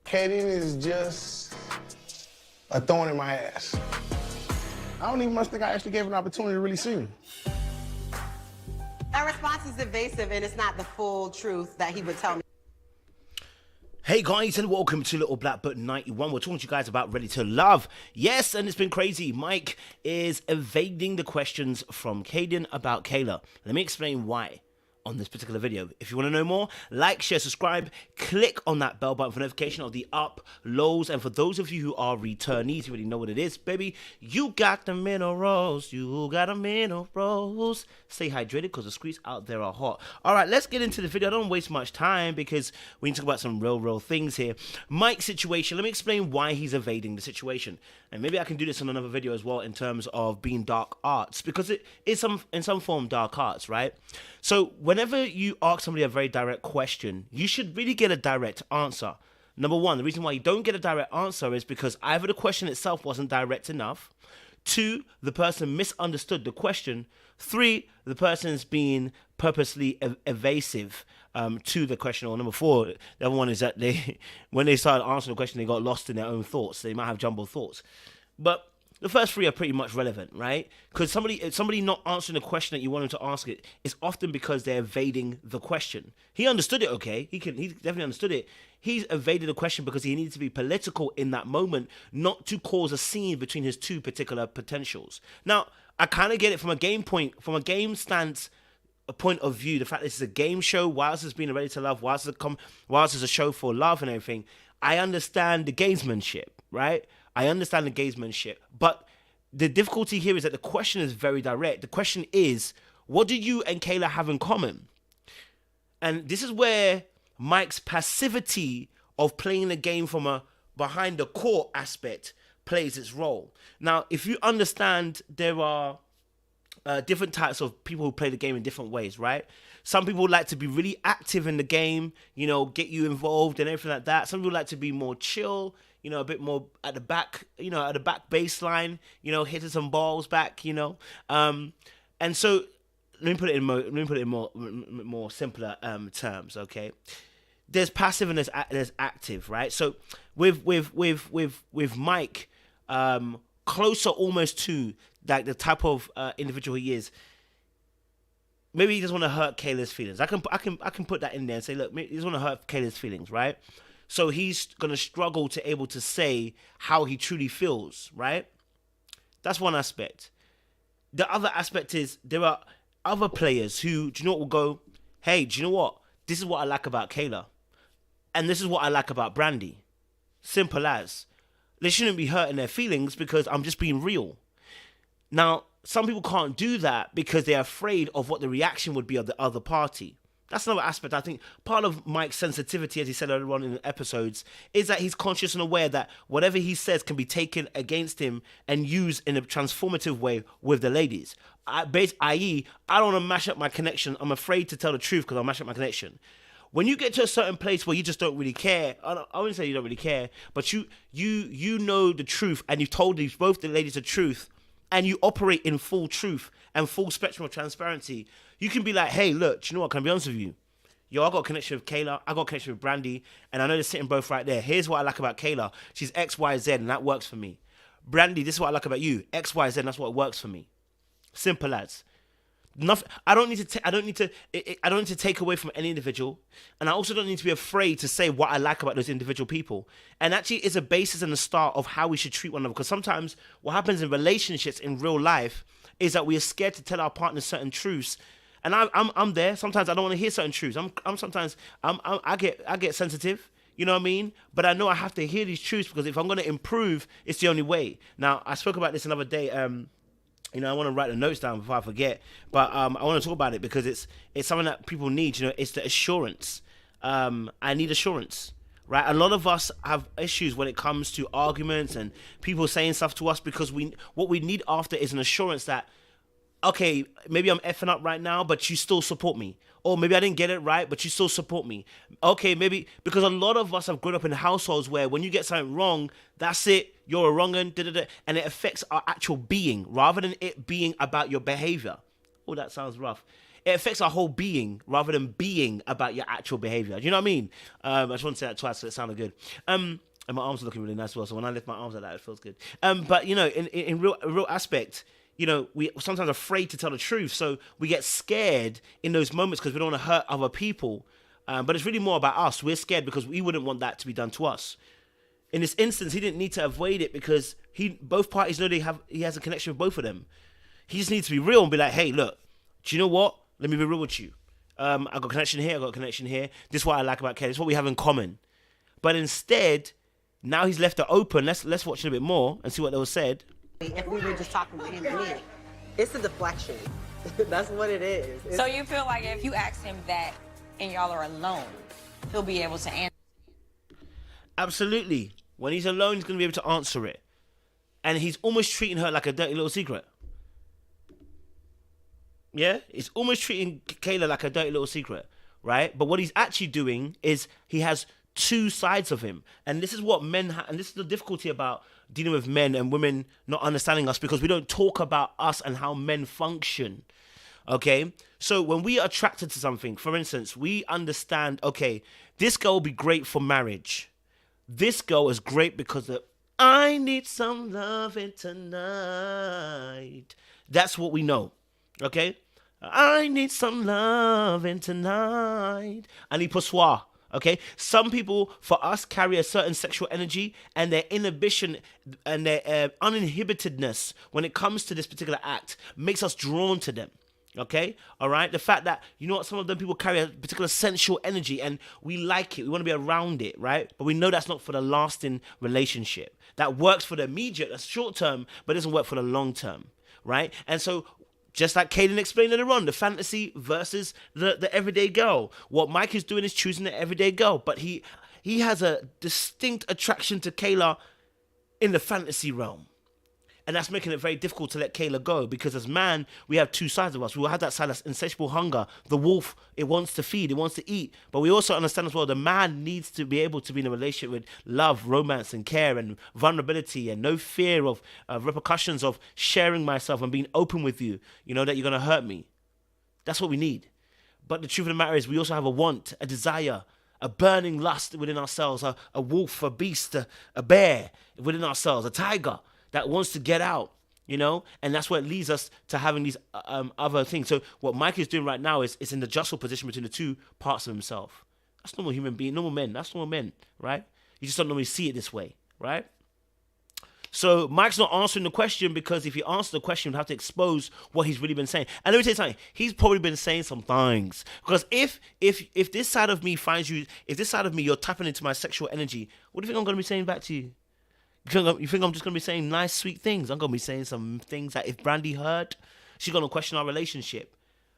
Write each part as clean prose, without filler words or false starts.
Kaden is just a thorn in my ass. I don't even much think I actually gave an opportunity to really see me. That response is evasive, and it's not the full truth that he would tell me. Hey guys, and welcome to Little Black Book 91. We're talking to you guys about Ready to Love. Yes, and it's been crazy. Mike is evading the questions from Kaden about Kayla. Let me explain why on this particular video. If you want to know more, like, share, subscribe, click on that bell button for notification of the uploads. And for those of you who are returnees, you already know what it is, baby. You got the minerals. You got the minerals. Stay hydrated because the streets out there are hot. All right, let's get into the video. I don't waste much time because we need to talk about some real things here. Mike's situation. Let me explain why he's evading the situation. And maybe I can do this in another video as well in terms of being dark arts, because it is in some form dark arts, right? So whenever you ask somebody a very direct question, you should really get a direct answer. Number one, the reason why you don't get a direct answer is because either the question itself wasn't direct enough, two, the person misunderstood the question, three, the person's being purposely evasive to the question, or number four, the other one is that when they started answering the question, they got lost in their own thoughts. They might have jumbled thoughts. But the first three are pretty much relevant, right? Because somebody not answering the question that you want them to ask it is often because they're evading the question. He understood it, okay? He definitely understood it. He's evaded the question because he needed to be political in that moment, not to cause a scene between his two particular potentials. Now, I kind of get it from a game stance, a point of view. The fact this is a game show, whilst it's being Ready to Love, whilst it's a show for love and everything, I understand the gamesmanship, right? I understand the gamesmanship, but the difficulty here is that the question is very direct. The question is, what do you and Kayla have in common? And this is where Mike's passivity of playing the game from a behind the court aspect plays its role. Now, if you understand, there are different types of people who play the game in different ways, right? Some people like to be really active in the game, you know, get you involved and everything like that. Some people like to be more chill, you know, a bit more at the back, you know, at the back baseline, you know, hitting some balls back, you know. And so let me put it in more simpler terms, okay? There's passive and there's active, right? So with Mike, closer almost to like the type of individual he is. Maybe he doesn't want to hurt Kayla's feelings. I can put that in there and say, look, he doesn't want to hurt Kayla's feelings, right? So he's gonna struggle to able to say how he truly feels, right? That's one aspect. The other aspect is there are other players who, do you know what, will go, hey, do you know what? This is what I like about Kayla, and this is what I like about Brandy. Simple as. They shouldn't be hurting their feelings because I'm just being real. Now, some people can't do that because they're afraid of what the reaction would be of the other party. That's another aspect. I think part of Mike's sensitivity, as he said earlier on in the episodes, is that he's conscious and aware that whatever he says can be taken against him and used in a transformative way with the ladies. I.e., I don't want to mash up my connection. I'm afraid to tell the truth because I'll mash up my connection. When you get to a certain place where you just don't really care, I wouldn't say you don't really care, but you know the truth, and you've told both the ladies the truth, and you operate in full truth and full spectrum of transparency, you can be like, hey, look, do you know what? Can I be honest with you? Yo, I got a connection with Kayla. I got a connection with Brandy. And I know they're sitting both right there. Here's what I like about Kayla. She's X, Y, Z, and that works for me. Brandy, this is what I like about you. X, Y, Z, and that's what works for me. Simple as. Nothing. I don't need to take away from any individual, and I also don't need to be afraid to say what I like about those individual people. And actually, it's a basis and the start of how we should treat one another. Because sometimes what happens in relationships in real life is that we are scared to tell our partners certain truths. And I'm there. Sometimes I don't want to hear certain truths. I get sensitive. You know what I mean? But I know I have to hear these truths because if I'm going to improve, it's the only way. Now, I spoke about this another day. You know, I want to write the notes down before I forget. But I want to talk about it because it's something that people need. You know, it's the assurance. I need assurance, right? A lot of us have issues when it comes to arguments and people saying stuff to us because what we need after is an assurance that, okay, maybe I'm effing up right now, but you still support me. Or maybe I didn't get it right, but you still support me. Okay, maybe, because a lot of us have grown up in households where when you get something wrong, that's it, you're a wrong-un, and it affects our actual being, rather than it being about your behavior. Oh, that sounds rough. it affects our whole being rather than being about your actual behavior. Do you know what I mean? I just want to say that twice so it sounded good. And my arms are looking really nice as well, so when I lift my arms like that, it feels good. But, you know, in real aspect, you know, we sometimes afraid to tell the truth, so we get scared in those moments because we don't want to hurt other people. But it's really more about us. We're scared because we wouldn't want that to be done to us. In this instance, he didn't need to avoid it because both parties know he has a connection with both of them. He just needs to be real and be like, hey, look, do you know what? Let me be real with you. I got a connection here, I got a connection here. This is what I like about Kayla. This is what we have in common. But instead, now he's left it open. Let's watch a little bit more and see what was said. If we were just talking to him and me, it's a deflection. That's what it is. So you feel like if you ask him that and y'all are alone, he'll be able to answer? Absolutely. When he's alone, he's going to be able to answer it. And he's almost treating her like a dirty little secret. Yeah? He's almost treating Kayla like a dirty little secret, right? But what he's actually doing is he has two sides of him. And this is what men and this is the difficulty about dealing with men and women not understanding us, because we don't talk about us and how men function. Okay? So when we are attracted to something, for instance, we understand, okay, this girl will be great for marriage. This girl is great because I need some loving tonight. That's what we know. Okay? I need some loving tonight. I need poissoir. Okay? Some people, for us, carry a certain sexual energy, and their inhibition and their uninhibitedness when it comes to this particular act makes us drawn to them. Okay? All right? The fact that, you know what, some of them people carry a particular sensual energy and we like it. We want to be around it, right? But we know that's not for the lasting relationship. That works for the immediate, that's short term, but doesn't work for the long term, right? And so, just like Kaden explained earlier on, the fantasy versus the everyday girl. What Mike is doing is choosing the everyday girl, but he has a distinct attraction to Kayla in the fantasy realm. And that's making it very difficult to let Kayla go, because as man, we have two sides of us. We will have that side that's insatiable hunger. The wolf, it wants to feed, it wants to eat. But we also understand as well, the man needs to be able to be in a relationship with love, romance, and care, and vulnerability, and no fear of repercussions of sharing myself and being open with you, you know, that you're going to hurt me. That's what we need. But the truth of the matter is, we also have a want, a desire, a burning lust within ourselves, a wolf, a beast, a bear within ourselves, a tiger that wants to get out, you know? And that's what leads us to having these other things. So what Mike is doing right now is in the jostling position between the two parts of himself. That's normal human being, normal men. That's normal men, right? You just don't normally see it this way, right? So Mike's not answering the question, because if he answered the question, he'd have to expose what he's really been saying. And let me tell you something, he's probably been saying some things. Because if this side of me finds you, if this side of me, you're tapping into my sexual energy, what do you think I'm going to be saying back to you? You think I'm just going to be saying nice, sweet things? I'm going to be saying some things that if Brandy heard, she's going to question our relationship,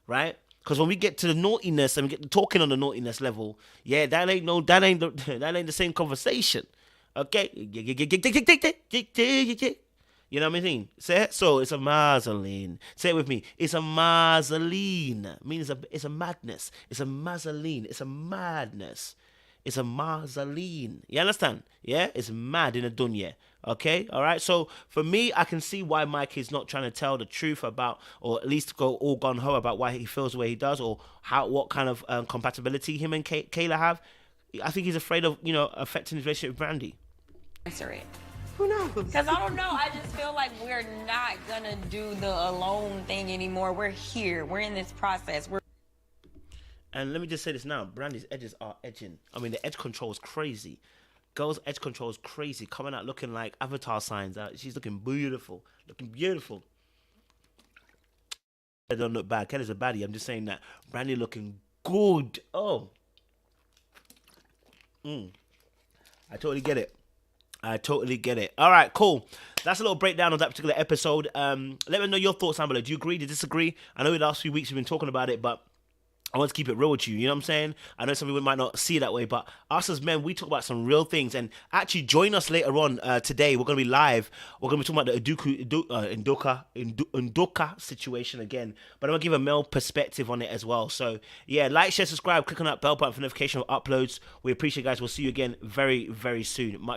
right? Because when we get to the naughtiness and we get to talking on the naughtiness level, yeah, that ain't the same conversation, okay? You know what I mean? Say it. So it's a mazzoline. Say it with me. It's a mazzoline. Means it's a madness. It's a mazzoline. It's a madness. It's a mazzoline. You understand? Yeah? It's mad in a dunya. Okay? All right? So, for me, I can see why Mike is not trying to tell the truth about, or at least go all gung-ho about why he feels the way he does, or what kind of compatibility him and Kayla have. I think he's afraid of, you know, affecting his relationship with Brandy. Answer it. Who knows? Because I don't know. I just feel like we're not going to do the alone thing anymore. We're here. We're in this process. And let me just say this now. Brandy's edges are edging. I mean, the edge control is crazy. Girl's edge control is crazy. Coming out looking like Avatar signs. She's looking beautiful. Looking beautiful. I don't look bad. Kelly's a baddie. I'm just saying that. Brandy looking good. Oh. I totally get it. All right, cool. That's a little breakdown of that particular episode. Let me know your thoughts down below. Do you agree? Do you disagree? I know the last few weeks we've been talking about it, but I want to keep it real with you, you know what I'm saying? I know some people might not see it that way, but us as men, we talk about some real things. And actually, join us later on today. We're going to be live. We're going to be talking about the Ndoka situation again. But I'm going to give a male perspective on it as well. So, yeah, like, share, subscribe, click on that bell button for notification of uploads. We appreciate it, guys. We'll see you again very, very soon. Much